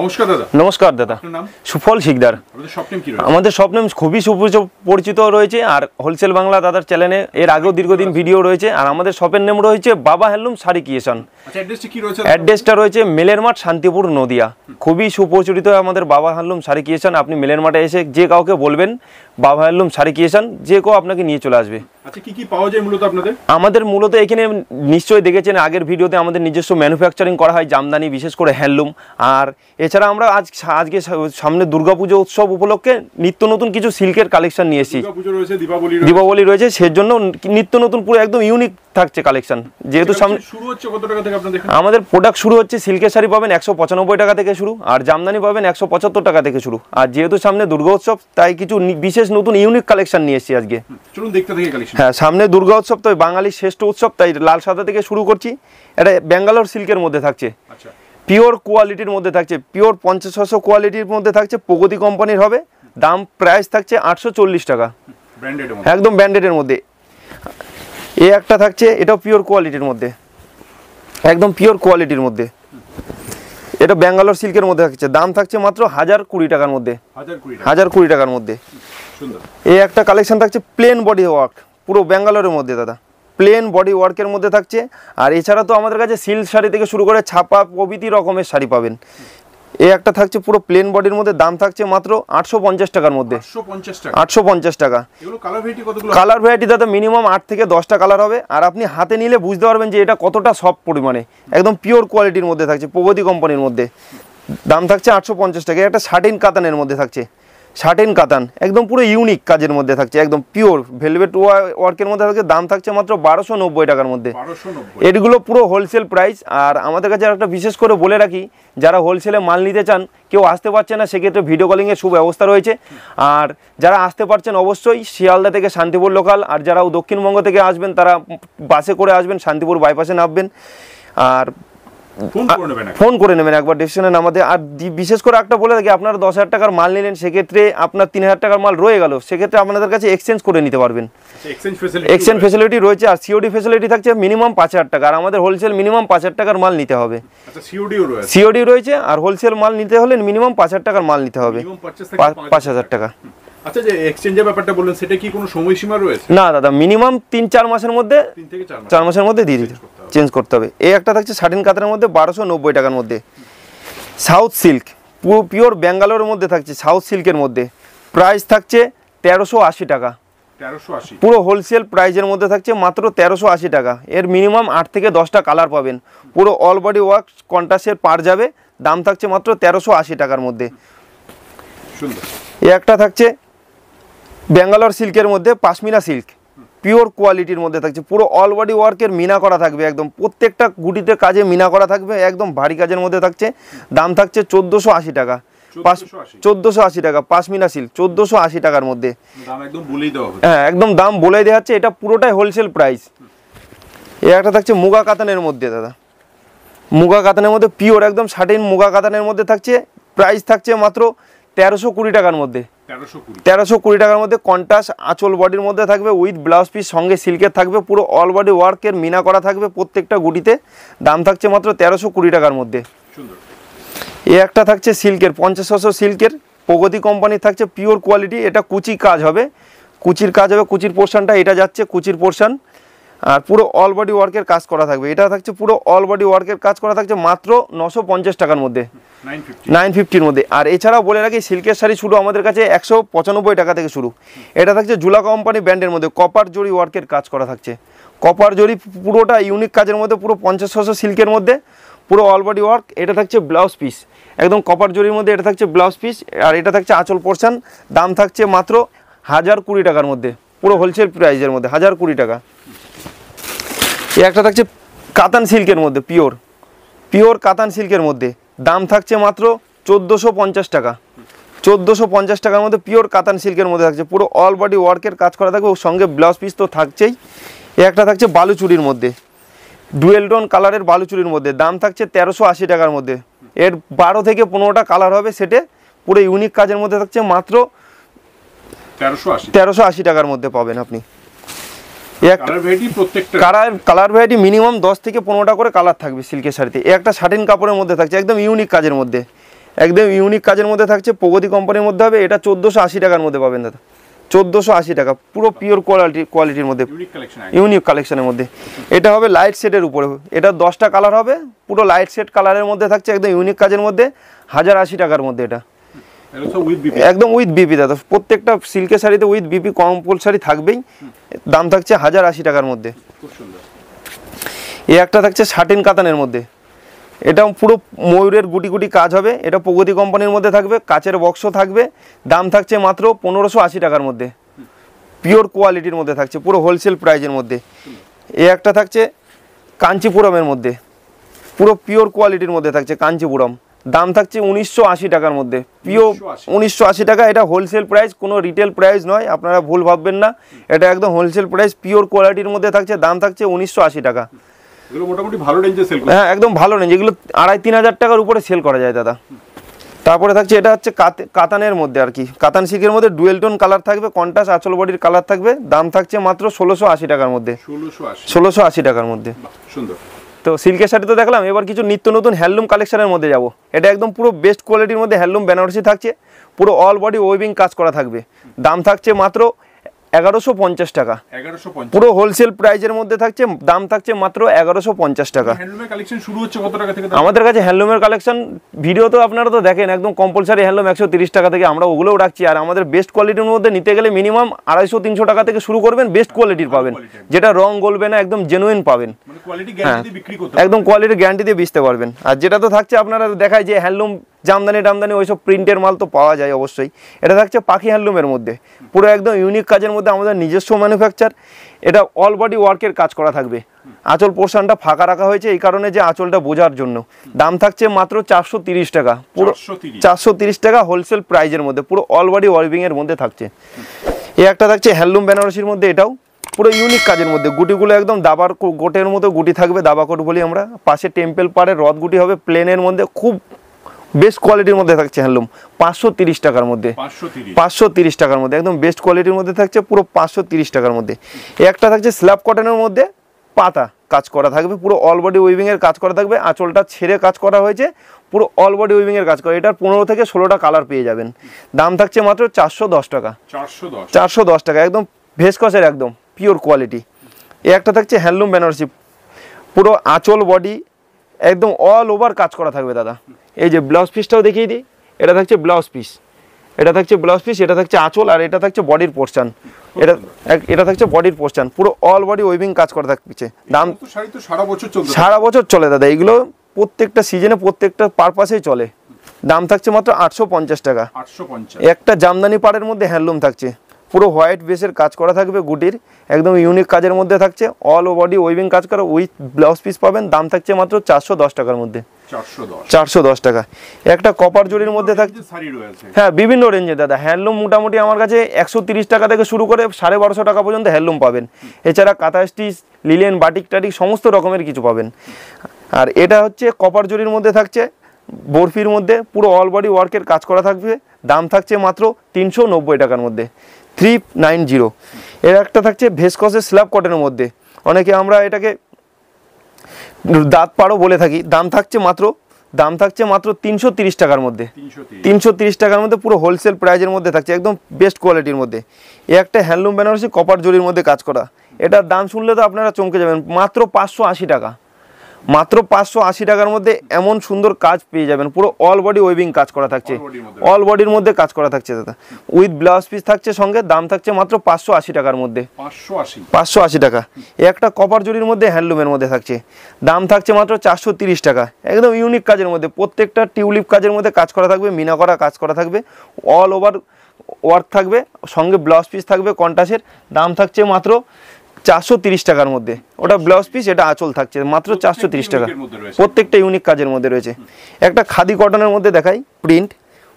নমস্কার দাদা। নমস্কার দাদা, সুফল শিকদার। আমাদের শপ নেম খুবই সুপরিচিত রয়েছে আর হোলসেল বাংলা দাদার চ্যানেলে এর আগেও দীর্ঘদিন ভিডিও রয়েছে। আর আমাদের শপের নেম রয়েছে বাবা হ্যান্ডলুম শাড়ি ক্রিয়েশন। অ্যাড্রেসটা রয়েছে মেলের মাঠ, শান্তিপুর, নদিয়া। খুবই সুপরিচিত আমাদের বাবা হ্যান্ডলুম শাড়ি ক্রিয়েশন। আপনি মেলের মাঠে এসে যে কাউকে বলবেন বাবা হ্যান্ডলুম শাড়ি ক্রিয়েশন, যে কেউ আপনাকে নিয়ে চলে আসবে। আচ্ছা, কি কি পাওয়া যায় মূলত আপনাদের? আমাদের মূলত এখানে নিশ্চয়ই দেখেছেন আগের ভিডিওতে আমাদের নিজস্ব ম্যানুফ্যাকচারিং করা হয়, জামদানি, বিশেষ করে হ্যান্ডলুম। আর এছাড়া আমরা আজকে সামনে দুর্গাপুজো উৎসব উপলক্ষে নিত্য নতুন কিছু সিল্কের কালেকশন নিয়ে এসেছি। দীপাবলি রয়েছে, সেজন্য নিত্য নতুন পুরো একদম ইউনিক থাকছে কালেকশন। যেহেতু সামনে শুরু হচ্ছে কত টাকা থেকে আপনাদের? আমাদের প্রোডাক্ট শুরু হচ্ছে সিল্কের শাড়ি পাবেন 195 টাকা থেকে শুরু, আর জামদানি পাবেন 175 টাকা থেকে শুরু। আর যেহেতু সামনে দুর্গা উৎসব, তাই কিছু বিশেষ নতুন ইউনিক কালেকশন নিয়ে এসেছি আজকে। চলুন দেখতে থাকি কালেকশন। হ্যাঁ, সামনে দুর্গা উৎসব, তো বাঙালির শ্রেষ্ঠ উৎসব, তাই লাল সাদা থেকে শুরু করছি। এটা ব্যাঙ্গালোর সিল্কের মধ্যে থাকছে, পিওর কোয়ালিটির মধ্যে থাকছে, পিওর 50-600 কোয়ালিটির মধ্যে থাকছে, প্রগতি কোম্পানির হবে। দাম প্রাইস থাকছে 840 টাকা, একদম ব্র্যান্ডেডের মধ্যে। এই একটা থাকছে, এটাও পিওর কোয়ালিটির মধ্যে, একদম পিওর কোয়ালিটির মধ্যে। এটা ব্যাঙ্গালোর সিল্কের মধ্যে থাকছে, দাম থাকছে মাত্র 1020 টাকার মধ্যে, 1020 টাকার মধ্যে। এই একটা কালেকশন থাকছে প্লেন বডি ওয়ার্ক, পুরো ব্যাঙ্গালোরের মধ্যে দাদা, প্লেন বডি ওয়ার্কের মধ্যে থাকছে। আর এছাড়া তো আমাদের কাছে সিল্ক শাড়ি থেকে শুরু করে ছাপা প্রভৃতি রকমের শাড়ি পাবেন। এই একটা থাকছে পুরো প্লেন বডির মধ্যে, দাম থাকছে মাত্র 850 টাকার মধ্যে, 850 টাকা। কালার ভ্যারাইটি দাদা মিনিমাম 8 থেকে 10টা কালার হবে। আর আপনি হাতে নিলে বুঝতে পারবেন যে এটা কতটা সফট পরিমাণে, একদম পিওর কোয়ালিটির মধ্যে থাকছে, প্রগতি কোম্পানির মধ্যে। দাম থাকছে 850 টাকা। একটা শাটিন কাতানের মধ্যে থাকছে, শাটিন কাতান, একদম পুরো ইউনিক কাজের মধ্যে থাকছে, একদম পিওর ভেলভেট ওয়ার্কের মধ্যে থাকছে। দাম থাকছে মাত্র 1290 টাকার মধ্যে। এগুলো পুরো হোলসেল প্রাইস। আর আমাদের কাছে একটা বিশেষ করে বলে রাখি, যারা হোলসেলে মাল নিতে চান, কেউ আসতে পারছে না, সেক্ষেত্রে ভিডিও কলিংয়ের সুব্যবস্থা রয়েছে। আর যারা আসতে পারছেন অবশ্যই শিয়ালদা থেকে শান্তিপুর লোকাল, আর যারা দক্ষিণবঙ্গ থেকে আসবেন তারা বাসে করে আসবেন, শান্তিপুর বাইপাসে নামবেন। আর ফোন করে নেবেন একবার ডিসক্রিপশনে নামাতে। আর বিশেষ করে একটা বলে রাখি, আপনারা 10,000 টাকার মাল নিলেন, সেক্ষেত্রে আপনার 3,000 টাকার মাল রয়ে গেল, সেক্ষেত্রে আপনাদের কাছে এক্সচেঞ্জ করে নিতে পারবেন, এক্সচেঞ্জ ফেসিলিটি রয়েছে। আর সিওডি ফেসিলিটি থাকছে মিনিমাম 5,000 টাকা। আর আমাদের হোলসেল মিনিমাম 5,000 টাকার মাল নিতে হবে, সিওডি রয়েছে। আর হোলসেল মাল নিতে হলে মিনিমাম 5,000 টাকার মাল নিতে হবে, 5,000 টাকা। আচ্ছা, যে এক্সচেঞ্জের ব্যাপারটা বললেন, সেটা কি কোনো সময়সীমা রয়েছে? না দাদা, মিনিমাম 3-4 মাসের মধ্যে, 3 থেকে 4 মাসের মধ্যে দিয়ে দিতে চেঞ্জ করতে হবে। এই একটা থাকছে শাটিন কাতানের মধ্যে 1290 টাকার মধ্যে, সাউথ সিল্ক, পুরো পিওর ব্যাঙ্গালোরের মধ্যে থাকছে, সাউথ সিল্কের মধ্যে। প্রাইস থাকছে 1380 টাকা, পুরো হোলসেল প্রাইজের মধ্যে থাকছে মাত্র 1380 টাকা। এর মিনিমাম 8 থেকে 10টা কালার পাবেন, পুরো অল বডি ওয়ার্ক কন্ট্রাস্টের পার যাবে। দাম থাকছে মাত্র 1380 টাকার মধ্যে। এই একটা থাকছে ব্যাঙ্গালোর সিল্কের মধ্যে, পাশমিনা সিল্ক, পিওর কোয়ালিটির মধ্যে থাকছে, পুরো অল বডি ওয়ার্কের মিনা করা থাকবে, একদম প্রত্যেকটা গুটিতে কাজে মিনা করা থাকবে, একদম ভারী কাজের মধ্যে থাকছে। দাম থাকছে 1480 টাকা, 1480 টাকা। পাশমিনা সিল্ক 1480 টাকার মধ্যে, হ্যাঁ একদম দাম বলে দেওয়া হচ্ছে, এটা পুরোটাই হোলসেল প্রাইস। এই একটা থাকছে মুগা কাতানের মধ্যে দাদা, মুগা কাতানের মধ্যে পিওর একদম শাটিন মুগা কাতানের মধ্যে থাকছে। প্রাইস থাকছে মাত্র 1320 টাকার মধ্যে, 1320 টাকার মধ্যে। কন্ট্রাস্ট আঁচল বডির মধ্যে থাকবে, উইথ ব্লাউজ পিস সঙ্গে সিল্কের থাকবে, পুরো অল বডি ওয়ার্কের মিনা করা থাকবে প্রত্যেকটা গুটিতে। দাম থাকছে মাত্র 1320 টাকার মধ্যে। এই একটা থাকছে সিল্কের 50-600 সিল্কের, প্রগতি কোম্পানির থাকছে, পিওর কোয়ালিটি। এটা কুচি কাজ হবে, কুচির কাজ হবে, কুচির পোর্শনটা এটা যাচ্ছে, কুচির পোর্শন। আর পুরো অল বডি ওয়ার্কের কাজ করা থাকবে। এটা থাকছে পুরো অল বডি ওয়ার্কের কাজ করা থাকছে মাত্র 950 টাকার মধ্যে, 950-র মধ্যে। আর এছাড়াও বলে রাখি, সিল্কের শাড়ি শুরু আমাদের কাছে 195 টাকা থেকে শুরু। এটা থাকছে জুলা কোম্পানি ব্র্যান্ডের মধ্যে, কপার জরি ওয়ার্কের কাজ করা থাকছে, কপার জরি পুরোটা ইউনিক কাজের মধ্যে, পুরো 50-600 সিল্কের মধ্যে, পুরো অল বডি ওয়ার্ক। এটা থাকছে ব্লাউজ পিস, একদম কপার জরির মধ্যে, এটা থাকছে ব্লাউজ পিস। আর এটা থাকছে আঁচল পোর্শন। দাম থাকছে মাত্র 1020 টাকার মধ্যে, পুরো হোলসেল প্রাইসের মধ্যে 1020 টাকা। এই একটা থাকছে কাতান সিল্কের মধ্যে, পিওর পিওর কাতান সিল্কের মধ্যে, দাম থাকছে মাত্র 1450 টাকা, 1450 টাকার মধ্যে পিওর কাতান সিল্কের মধ্যে থাকছে, পুরো অল বডি ওয়ার্কের কাজ করা থাকবে, ওর সঙ্গে ব্লাউজ পিস তো থাকছেই। এই একটা থাকছে বালুচুরির মধ্যে, ডুয়েল টোন কালারের বালুচুরির মধ্যে, দাম থাকছে 1380 টাকার মধ্যে। এর 12 থেকে 15টা কালার হবে সেটে, পুরো ইউনিক কাজের মধ্যে থাকছে, মাত্র 1380 টাকার মধ্যে পাবেন আপনি। কালার ভ্যারাইটি মিনিমাম 10 থেকে 15টা করে কালার থাকবে সিল্কের শাড়িতে। একটা শাটিন কাপড়ের মধ্যে থাকছে, একদম ইউনিক কাজের মধ্যে, একদম ইউনিক কাজের মধ্যে থাকছে, প্রগতি কোম্পানির মধ্যে হবে। এটা 1480 টাকার মধ্যে পাবেন দাদা, 1480 টাকা, পুরো পিওর কোয়ালিটির মধ্যে, ইউনিক কালেকশনের মধ্যে। এটা হবে লাইট সেটের উপরে, এটা 10টা কালার হবে, পুরো লাইট সেট কালারের মধ্যে থাকছে, একদম ইউনিক কাজের মধ্যে, 1080 টাকার মধ্যে। এটা একদম উইথ বিপি দাদা, প্রত্যেকটা সিল্কের শাড়িতে উইথ বিপি কম্পালসারি থাকবেই। দাম থাকছে 1080 টাকার মধ্যে। এই একটা থাকছে শাটিন কাতানের মধ্যে, এটা পুরো ময়ূরের গুটি গুটি কাজ হবে, এটা প্রগতি কোম্পানির মধ্যে থাকবে, কাচের বক্সও থাকবে। দাম থাকছে মাত্র 1580 টাকার মধ্যে, পিওর কোয়ালিটির মধ্যে থাকছে, পুরো হোলসেল প্রাইজের মধ্যে। এই একটা থাকছে কাঞ্চিপুরমের মধ্যে, পুরো পিওর কোয়ালিটির মধ্যে থাকছে কাঞ্চিপুরম। দাম থাকছে 1980 টাকার মধ্যে, পিওর 1980 টাকা। এটা হোলসেল প্রাইস, কোনো রিটেল প্রাইস নয়, আপনারা ভুল ভাববেন না, এটা একদম হোলসেল প্রাইস, পিওর কোয়ালিটির মধ্যে থাকছে। দাম থাকছে 1980 টাকা। মোটামুটি ভালো রেঞ্জে সেল, হ্যাঁ একদম ভালো রেঞ্জ, এগুলো 2500-3000 টাকার উপরে সেল করা যায় দাদা। তারপরে থাকছে এটা হচ্ছে কাতানের মধ্যে আর কি, কাতান সিল্কের মধ্যে ডুয়েল টোন কালার থাকবে, কন্ট্রাস্ট আঁচল বডির কালার থাকবে। দাম থাকছে মাত্র 1680 টাকার মধ্যে, 1680 টাকার মধ্যে। সুন্দর। তো সিল্কের শাড়ি তো দেখলাম, এবার কিছু নিত্য নতুন হ্যান্ডলুম কালেকশনের মধ্যে যাব। এটা একদম পুরো বেস্ট কোয়ালিটির মধ্যে হ্যান্ডলুম বেনারসি থাকছে, পুরো অল বডি ওয়েভিং কাজ করা থাকবে। দাম থাকছে মাত্র 1150 টাকা, পুরো হোলসেল প্রাইজের মধ্যে থাকছে। দাম থাকছে মাত্র 1150 টাকা। হ্যান্ডলুমের কালেকশন শুরু হচ্ছে কত টাকা থেকে? আমাদের কাছে হ্যান্ডলুমের কালেকশন ভিডিও তো আপনারা তো দেখেন, একদম কম্পালসারি হ্যান্ডলুম 130 টাকা থেকে আমরা ওগুলোও রাখছি। আর আমাদের বেস্ট কোয়ালিটির মধ্যে নিতে গেলে মিনিমাম 250-300 টাকা থেকে শুরু করবেন, বেস্ট কোয়ালিটির পাবেন, যেটা রং গলবে না, একদম জেনুইন পাবেন, একদম কোয়ালিটি গ্যারান্টি দিয়ে বেচতে পারবেন। আর যেটা তো থাকছে আপনারা দেখায় যে হ্যান্ডলুম জামদানি ওইসব প্রিন্টের মাল তো পাওয়া যায় অবশ্যই। এটা থাকছে পাখি হ্যান্ডলুমের মধ্যে, পুরো একদম ইউনিক কাজের মধ্যে, আমাদের নিজস্ব ম্যানুফ্যাকচার। এটা অল বডি ওয়ার্কের কাজ করা থাকবে, আঁচল পোর্শনটা ফাঁকা রাখা হয়েছে এই কারণে যে আঁচলটা বোঝার জন্য। দাম থাকছে মাত্র 430 টাকা, পুরো 430 টাকা হোলসেল প্রাইজের মধ্যে, পুরো অল বডি ওয়ার্কিং এর মধ্যে থাকছে। এই একটা থাকছে হ্যান্ডলুম বেনারসির মধ্যে, এটাও পুরো ইউনিক কাজের মধ্যে, গুটিগুলো একদম দাবার গোটের মতো গুটি থাকবে, দাবা কোট বলি আমরা। পাশে টেম্পল পাড়ের রথ গুটি হবে, প্লেনের মধ্যে, খুব বেস্ট কোয়ালিটির মধ্যে থাকছে হ্যান্ডলুম। 530 টাকার মধ্যে, 530 টাকার মধ্যে, একদম বেস্ট কোয়ালিটির মধ্যে থাকছে, পুরো 530 টাকার মধ্যে। একটা থাকছে স্ল্যাব কটনের মধ্যে, পাতা কাজ করা থাকবে, পুরো অল বডি উইভিং এর কাজ করা থাকবে, আঁচলটা ছেড়ে কাজ করা হয়েছে, পুরো অল বডি উইভিং এর কাজ করা। এটার 15 থেকে 16টা কালার পেয়ে যাবেন। দাম থাকছে মাত্র 410 টাকা, 410 টাকা, একদম ভেসকসের একদম পিওর কোয়ালিটি। একটা থাকছে হ্যান্ডলুম বেনারসি, পুরো আঁচল বডি একদম অল ওভার কাজ করা থাকবে দাদা। এই যে ব্লাউজ পিসটাও দেখিয়ে দিই, এটা থাকছে ব্লাউজ পিস, এটা থাকছে ব্লাউজ পিস, এটা থাকছে আঁচল, আর এটা থাকছে বডির পোর্শন। এটা থাকছে বডির পোর্শন, পুরো অল বডি ওয়েভিং কাজ করা থাকছে। দাম সারা বছর চলে দাদা, এগুলো প্রত্যেকটা সিজনে প্রত্যেকটা পারপাসেই চলে। দাম থাকছে মাত্র 850 টাকা। একটা জামদানি পাড়ের মধ্যে হ্যান্ডলুম থাকছে, পুরো হোয়াইট বেসের কাজ করা থাকবে, গুটির একদম ইউনিক কাজের মধ্যে থাকছে, অল বডি ওয়েভিং কাজ করা, উইথ ব্লাউজ পিস পাবেন। দাম থাকছে মাত্র 410 টাকার মধ্যে, 410 টাকা। একটা কপার জরির মধ্যে থাকছে, হ্যাঁ বিভিন্ন রেঞ্জে দাদা হ্যান্ডলুম। মোটামুটি আমার কাছে 130 টাকা থেকে শুরু করে 1250 টাকা পর্যন্ত হ্যান্ডলুম পাবেন। এছাড়া কাঁথা স্টিচ, লিলেন, বাটিক টাটিক সমস্ত রকমের কিছু পাবেন। আর এটা হচ্ছে কপার জরির মধ্যে থাকছে, বরফির মধ্যে, পুরো অল বডি ওয়ার্কের কাজ করা থাকবে। দাম থাকছে মাত্র 390 টাকার মধ্যে, 390। এর একটা থাকছে ভেসকসের স্ল্যাব কটনের মধ্যে, অনেকে আমরা এটাকে দাঁত পাড়ও বলে থাকি। দাম থাকছে মাত্র 330 টাকার মধ্যে, 330 টাকার মধ্যে, পুরো হোলসেল প্রাইজের মধ্যে থাকছে, একদম বেস্ট কোয়ালিটির মধ্যে। এই একটা হ্যান্ডলুম বেনারসি কপার জরির মধ্যে কাজ করা, এটার দাম শুনলে তো আপনারা চমকে যাবেন, মাত্র 580 টাকা, মাত্র 580 টাকার মধ্যে এমন সুন্দর কাজ পেয়ে যাবেন। পুরো অল বডি ওয়েভিং কাজ করা থাকছে, অল বডির মধ্যে কাজ করা থাকছে দাদা, উইথ ব্লাউজ পিস থাকছে সঙ্গে। দাম থাকছে মাত্র 580 টাকার মধ্যে, 580 টাকা। একটা কপার জরির মধ্যে হ্যান্ডলুমের মধ্যে থাকছে, দাম থাকছে মাত্র 430 টাকা, একদম ইউনিক কাজের মধ্যে, প্রত্যেকটা টিউলিপ কাজের মধ্যে কাজ করা থাকবে, মিনা করা কাজ করা থাকবে, অল ওভার ওয়ার্ক থাকবে, সঙ্গে ব্লাউজ পিস থাকবে কন্ট্রাস্টের। দাম থাকছে মাত্র 430 টাকার মধ্যে, ওটা ব্লাউজ পিস, এটা আঁচল থাকছে মাত্র 430 টাকা, প্রত্যেকটা ইউনিক কাজের মধ্যে রয়েছে। একটা খাদি কটনের মধ্যে দেখাই, প্রিন্ট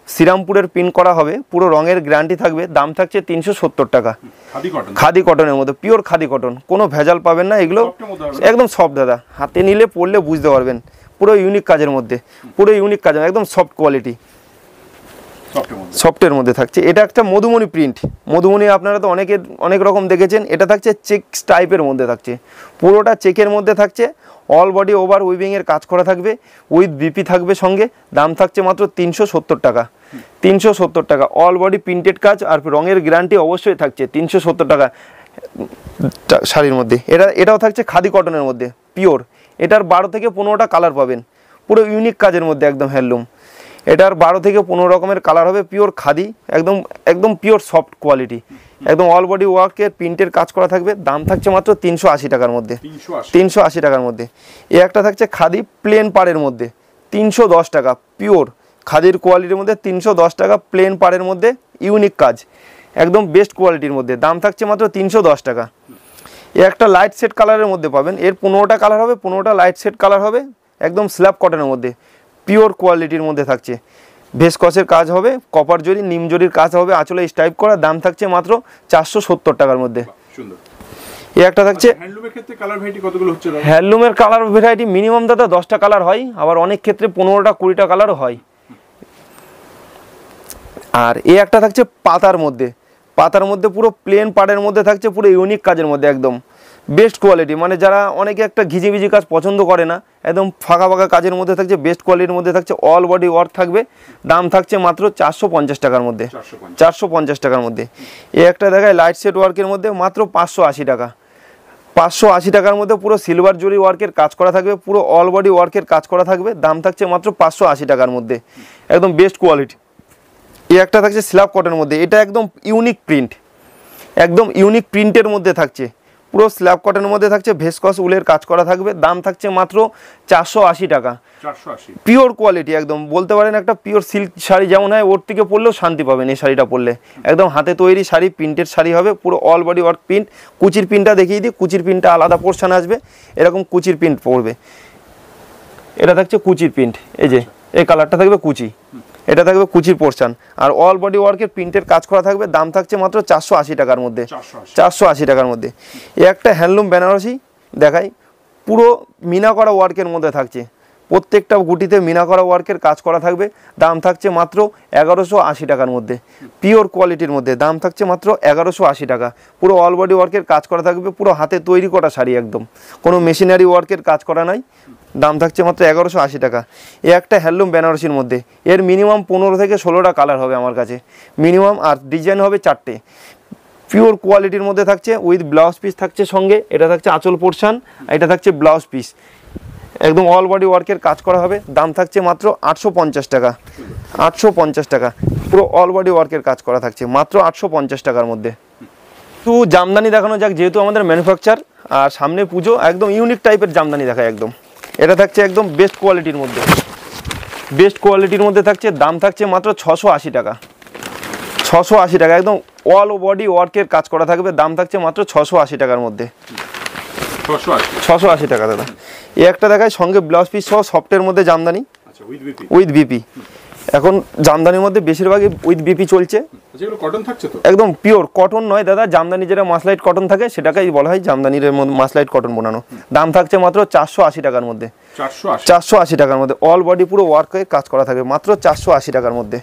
শ্রীরামপুরের প্রিন্ট করা হবে, পুরো রঙের গ্যারান্টি থাকবে। দাম থাকছে 370 টাকা, খাদি কটনের মধ্যে, পিওর খাদি কটন, কোনো ভেজাল পাবেন না, এগুলো একদম সফট দাদা, হাতে নিলে পরলে বুঝতে পারবেন, পুরো ইউনিক কাজের মধ্যে, পুরো ইউনিক কাজ, একদম সফট কোয়ালিটি। সফটের মধ্যে থাকছে। এটা একটা মধুমণি প্রিন্ট, মধুমণি আপনারা তো অনেক রকম দেখেছেন। এটা থাকছে চেকস টাইপের মধ্যে থাকছে, পুরোটা চেকের মধ্যে থাকছে। অল বডি ওভার উইভিংয়ের কাজ করা থাকবে, উইথ বিপি থাকবে সঙ্গে। দাম থাকছে মাত্র 370 টাকা। 370 টাকা অল বডি প্রিন্টেড কাজ, আর রঙের গ্যারান্টি অবশ্যই থাকছে। 370 টাকা শাড়ির মধ্যে। এটাও থাকছে খাদি কটনের মধ্যে পিওর। এটার 12 থেকে 15টা কালার পাবেন, পুরো ইউনিক কাজের মধ্যে, একদম হ্যান্ডলুম। এটার 12 থেকে 15 রকমের কালার হবে, পিওর খাদি, একদম পিওর সফট কোয়ালিটি, একদম অল বডি ওয়ার্কের প্রিন্টের কাজ করা থাকবে। দাম থাকছে মাত্র 380 টাকার মধ্যে। 380 টাকার মধ্যে। এ একটা থাকছে খাদি প্লেন পাড়ের মধ্যে, 310 টাকা পিওর খাদির কোয়ালিটির মধ্যে। 310 টাকা প্লেন পাড়ের মধ্যে, ইউনিক কাজ, একদম বেস্ট কোয়ালিটির মধ্যে। দাম থাকছে মাত্র 310 টাকা। এ একটা লাইট সেট কালারের মধ্যে পাবেন। এর 15টা কালার হবে, 15টা লাইট সেট কালার হবে, একদম স্ল্যাব কটনের মধ্যে, পিওর কোয়ালিটির মধ্যে থাকছে। ভেসকসের কাজ হবে, কপার জরি নিম জরির কাজ হবে, আঁচলে স্টাইপ করা। দাম থাকছে মাত্র 470 টাকার মধ্যে। এ একটা থাকছে হ্যান্ডলুমের ক্ষেত্রে কালার ভ্যারাইটি কতগুলো হচ্ছে? হ্যান্ডলুমের কালার ভ্যারাইটি মিনিমাম দাদা 10টা কালার হয়, আবার অনেক ক্ষেত্রে 15টা 20টা কালারও হয়। আর এ একটা থাকছে পাতার মধ্যে, পুরো প্লেন পাড়ের মধ্যে থাকছে, পুরো ইউনিক কাজের মধ্যে, একদম বেস্ট কোয়ালিটি। মানে যারা অনেকে একটা ঘিজিবিজি কাজ পছন্দ করে না, একদম ফাঁকা ফাঁকা কাজের মধ্যে থাকছে, বেস্ট কোয়ালিটির মধ্যে থাকছে, অল বডি ওয়ার্ক থাকবে। দাম থাকছে মাত্র 450 টাকার মধ্যে। 450 টাকার মধ্যে। এ একটা দেখায় লাইট সেট ওয়ার্কের মধ্যে, মাত্র 580 টাকা। 580 টাকার মধ্যে পুরো সিলভার জরি ওয়ার্কের কাজ করা থাকবে, পুরো অল বডি ওয়ার্কের কাজ করা থাকবে। দাম থাকছে মাত্র 580 টাকার মধ্যে, একদম বেস্ট কোয়ালিটি। এই একটা থাকছে স্ল্যাব কটনের মধ্যে, এটা একদম ইউনিক প্রিন্ট, একদম ইউনিক প্রিন্টের মধ্যে থাকছে, পুরো স্ল্যাব কটনের মধ্যে থাকছে, ভেসকস উলের কাজ করা থাকবে। দাম থাকছে মাত্র 480 টাকা। 480 পিওর কোয়ালিটি, একদম বলতে পারেন একটা পিওর সিল্ক শাড়ি যেমন হয়, ওর থেকে পরলেও শান্তি পাবেন এই শাড়িটা পরলে। একদম হাতে তৈরি শাড়ি, প্রিন্টেড শাড়ি হবে, পুরো অল বডি ওয়ার্ক প্রিন্ট। কুচির প্রিন্টটা দেখিয়ে দিই, কুচির প্রিন্টটা আলাদা পোর্শন আসবে, এরকম কুচির প্রিন্ট পড়বে। এটা থাকছে কুচির প্রিন্ট, এই যে এই কালারটা থাকবে কুচি, এটা থাকবে কুচির পোর্শন, আর অল বডি ওয়ার্কের প্রিন্টের কাজ করা থাকবে। দাম থাকছে মাত্র 480 টাকার মধ্যে। 480 টাকার মধ্যে। এই একটা হ্যান্ডলুম বেনারসি দেখাই, পুরো মিনা করা ওয়ার্কের মধ্যে থাকছে, প্রত্যেকটা গুটিতে মিনা করা ওয়ার্কের কাজ করা থাকবে। দাম থাকছে মাত্র 1180 টাকার মধ্যে, পিওর কোয়ালিটির মধ্যে। দাম থাকছে মাত্র 1180 টাকা। পুরো অল বডি ওয়ার্কের কাজ করা থাকবে, পুরো হাতে তৈরি করা শাড়ি, একদম কোনো মেশিনারি ওয়ার্কের কাজ করা নাই। দাম থাকছে মাত্র 1180 টাকা। এ একটা হ্যান্ডলুম বেনারসির মধ্যে, এর মিনিমাম 15 থেকে 16টা কালার হবে আমার কাছে মিনিমাম, আর ডিজাইন হবে 4টে। পিওর কোয়ালিটির মধ্যে থাকছে, উইথ ব্লাউজ পিস থাকছে সঙ্গে। এটা থাকছে আঁচল পোর্শন, এটা থাকছে ব্লাউজ পিস, একদম অল বডি ওয়ার্কের কাজ করা হবে। দাম থাকছে মাত্র 850 টাকা। 850 টাকা, পুরো অল বডি ওয়ার্কের কাজ করা থাকছে, মাত্র 850 টাকার মধ্যে। তো জামদানি দেখানো যাক, যেহেতু আমাদের ম্যানুফ্যাকচার আর সামনে পুজো, একদম ইউনিক টাইপের জামদানি দেখায় একদম। এটা থাকছে একদম বেস্ট কোয়ালিটির মধ্যে, বেস্ট কোয়ালিটির মধ্যে থাকছে। দাম থাকছে মাত্র 680 টাকা। 680 টাকা, একদম অল বডি ওয়ার্কের কাজ করা থাকবে। দাম থাকছে মাত্র 680 টাকার মধ্যে। 680 টাকা দাদা। এই একটা দেখায় সঙ্গে ব্লাউজ পিস সহ সফটের মধ্যে জামদানি, উইথ বিপি। এখন জামদানির মধ্যে বেশিরভাগই উইথ বিপি চলছে। কটন থাকছে তো, একদম পিওর কটন নয় দাদা, জামদানি যেটা মাসলাইট কটন থাকে সেটাকেই বলা হয় জামদানির মাসলাইট কটন বানানো। দাম থাকছে মাত্র 480 টাকার মধ্যে। 480 টাকার মধ্যে অল বডি পুরো ওয়ার্কের কাজ করা থাকে, মাত্র 480 টাকার মধ্যে।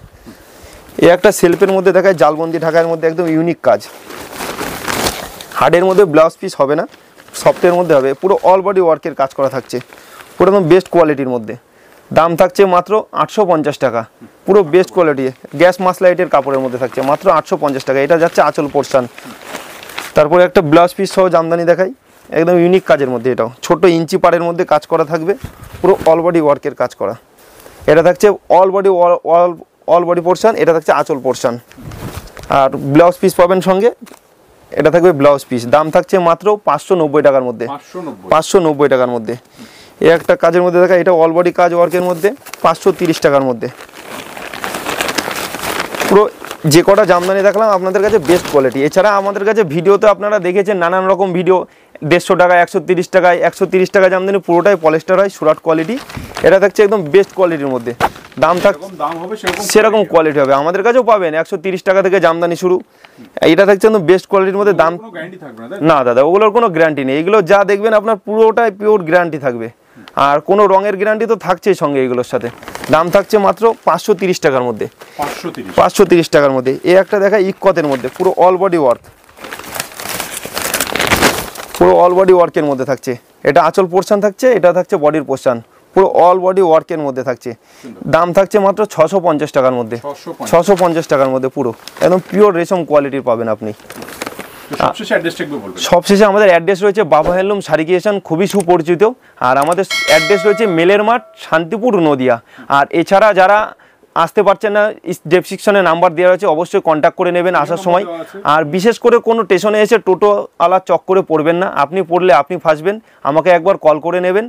এই একটা সেলফের মধ্যে দেখায় জালবন্দি ঢাকার মধ্যে, একদম ইউনিক কাজ। হার্ডের মধ্যে ব্লাউজ পিস হবে না, সফটের মধ্যে হবে, পুরো অল বডি ওয়ার্কের কাজ করা থাকছে, পুরো একদম বেস্ট কোয়ালিটির মধ্যে। দাম থাকছে মাত্র 850 টাকা, পুরো বেস্ট কোয়ালিটি গ্যাস মাসলাইটের কাপড়ের মধ্যে থাকছে, মাত্র 850 টাকা। এটা যাচ্ছে আঁচল পোর্শন। তারপরে একটা ব্লাউজ পিস সহ জামদানি দেখাই, একদম ইউনিক কাজের মধ্যে। এটাও ছোট ইঞ্চি পাড়ের মধ্যে কাজ করা থাকবে, পুরো অল বডি ওয়ার্কের কাজ করা। এটা থাকছে অল বডি পোর্শন, এটা থাকছে আঁচল পোর্শন, আর ব্লাউজ পিস পাবেন সঙ্গে, এটা থাকবে ব্লাউজ পিস। দাম থাকছে মাত্র 590 টাকার মধ্যে। 590 টাকার মধ্যে। এই একটা কাজের মধ্যে দেখা, এটা অল বডি কাজ ওয়ার্কের মধ্যে, 530 টাকার মধ্যে। পুরো যে কটা জামদানি দেখলাম আপনাদের কাছে বেস্ট কোয়ালিটি। এছাড়া আমাদের কাছে ভিডিওতে আপনারা দেখেছেন নানান রকম ভিডিও, 150 টাকা, 130 টাকায়, 130 টাকা জামদানি, পুরোটাই পলিস্টার হয়, সুরাট কোয়ালিটি। এটা থাকছে একদম বেস্ট কোয়ালিটির মধ্যে। দাম সেরকম কোয়ালিটি হবে, আমাদের কাছেও পাবেন 130 টাকা থেকে জামদানি শুরু। এটা থাকছে একদম বেস্ট কোয়ালিটির মধ্যে। দাম না দাদা, ওগুলোর কোনো গ্যারান্টি নেই, এগুলো যা দেখবেন আপনার পুরোটাই পিওর গ্যারান্টি থাকবে, আর কোনো রঙের গ্যারান্টি তো থাকছেই সঙ্গে এগুলোর সাথে। দাম থাকছে মাত্র 530 টাকার মধ্যে, 530 টাকার মধ্যে। এই একটা দেখা ইকতের মধ্যে পুরো অল বডি ওয়ার্ক, পুরো অল বডি ওয়ার্কের মধ্যে থাকছে। এটা আঁচল পোর্শন থাকছে, এটা থাকছে বডির পোর্শন, পুরো অল বডি ওয়ার্কের মধ্যে থাকছে। দাম থাকছে মাত্র 650 টাকার মধ্যে, 650 টাকার মধ্যে পুরো একদম পিওর রেশম কোয়ালিটির পাবেন আপনি। সবশেষে আমাদের অ্যাড্রেস রয়েছে বাবা হ্যান্ডলুম শাড়ি ক্রিয়েশন, খুবই সুপরিচিত। আর আমাদের অ্যাড্রেস রয়েছে মেলের মাঠ, শান্তিপুর, নদিয়া। আর এছাড়া যারা আসতে পারছেন না, ডেসক্রিপশনে নাম্বার দেওয়া রয়েছে, অবশ্যই কন্ট্যাক্ট করে নেবেন আসার সময়। আর বিশেষ করে কোনো স্টেশনে এসে টোটো আলার চক্করে পড়বেন না, আপনি পড়লে আপনি ফাঁসবেন, আমাকে একবার কল করে নেবেন।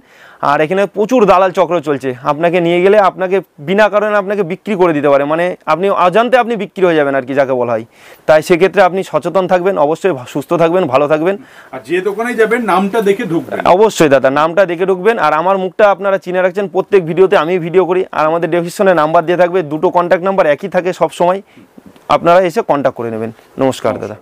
আর এখানে প্রচুর দালাল চক্র চলছে, আপনাকে নিয়ে গেলে আপনাকে বিনা কারণে আপনাকে বিক্রি করে দিতে পারে, মানে আপনি অজান্তে আপনি বিক্রি হয়ে যাবেন আর কি, যাকে বলা হয়। তাই সেক্ষেত্রে আপনি সচেতন থাকবেন, অবশ্যই সুস্থ থাকবেন, ভালো থাকবেন। আর যে দোকানে যাবেন নামটা দেখে ঢুকবেন, অবশ্যই দাদা নামটা দেখে ঢুকবেন। আর আমার মুখটা আপনারা চিনে রাখছেন, প্রত্যেক ভিডিওতে আমি ভিডিও করি। আর আমাদের ডেসক্রিপশনে নাম্বার দিয়ে থাকবে, দুটো কন্ট্যাক্ট নাম্বার একই থাকে সব সময়, আপনারা এসে কন্ট্যাক্ট করে নেবেন। নমস্কার দাদা।